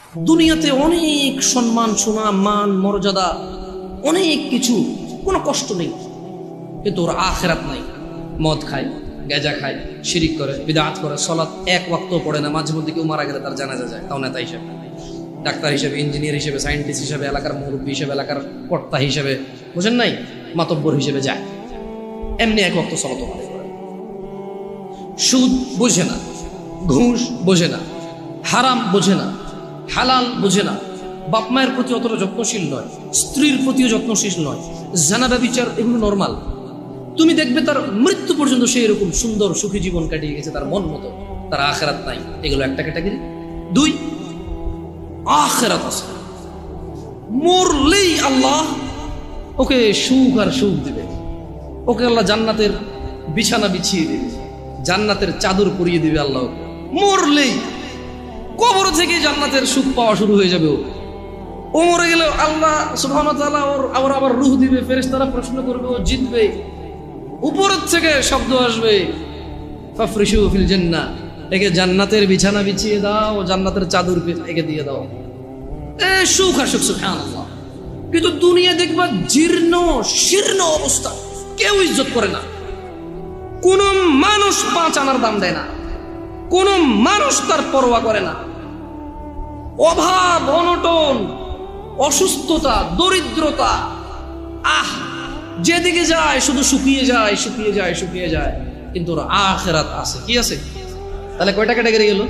দুনিয়াতে অনেক সম্মান, সুনাম, মান, মর্যাদা, অনেক কিছু, কোনো কষ্ট নেই, কিন্তু ওর আখিরাত নাই। মদ খায়, গাঁজা খায়, শিরিক করে, বিদআত করে, সালাত এক ওয়াক্ত পড়ে না, মাঝে মধ্যে কেউ মারা গেলে তার জানাজা যায়, তাও নেতা হিসেবে, ডাক্তার হিসেবে, ইঞ্জিনিয়ার হিসেবে, সায়েন্টিস্ট হিসেবে, এলাকার মুরব্বী হিসেবে, এলাকার কর্তা হিসেবে, বুঝেন নাই, মাতব্বর হিসেবে যায়, এমনি এক ওয়াক্ত সালাত করে। সুদ বোঝে না, ঘুষ বোঝে না, হারাম বোঝে না, হালাল বোঝে না, বাপ মায়ের প্রতি অতটা যত্নশীল নয়, স্ত্রীর প্রতিও যত্নশীল নয়, জানা ব্যভিচার এগুলো নর্মাল। তুমি দেখবে তার মৃত্যু পর্যন্ত সে এরকম সুন্দর সুখী জীবন কাটিয়ে গেছে তার মন মতো, তার আখিরাত নাই। এগুলো একটা ক্যাটাগরি। দুই, আখিরাত আছে, মরলেই আল্লাহ ওকে সুখ আর সুখ দিবে, ওকে আল্লাহ জান্নাতের বিছানা বিছিয়ে দিবে, জান্নাতের চাদর পরিয়ে দিবে আল্লাহ। মরলেই কবর থেকে জান্নাতের সুখ পাওয়া শুরু হয়ে যাবে। ও মরে গেলে আল্লাহ সুবহানাহু ওয়া তাআলা ওর আবার রূহ দিবে, ফেরেশতারা প্রশ্ন করবে, ও জিতবে, উপরের থেকে শব্দ আসবে, ফাফরিশু ফিল জান্নাহ, একে জান্নাতের বিছানা বিছিয়ে দাও, জান্নাতের চাদর একে দিয়ে দাও। সুখ আর সুখ, সুবহানাল্লাহ। কিন্তু দুনিয়া দেখবা জীর্ণ শীর্ণ অবস্থা, কেউ ইজ্জত করে না, কোন মানুষ 5 আনার দাম দেয় না, কোন মানুষ তার পরোয়া করে না। অভাব, অনটন, অসুস্থতা, দরিদ্রতা, যেদিকে যায় শুধু শুকিয়ে যায়, শুকিয়ে যায়, শুকিয়ে যায়। কিন্তু ওর আখিরাত আছে। কি আছে? তাহলে কয়টা ক্যাটাগরি গেল?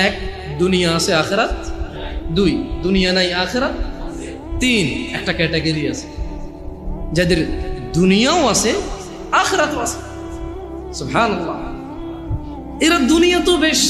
1, দুনিয়া আছে, আখিরাত। 2, দুনিয়া নাই, আখিরাত। 3, একটা ক্যাটাগরি আছে যাদের দুনিয়াও আছে, আখিরাতও আছে। সুবহানাল্লাহ। এরা দুনিয়া তো বেশ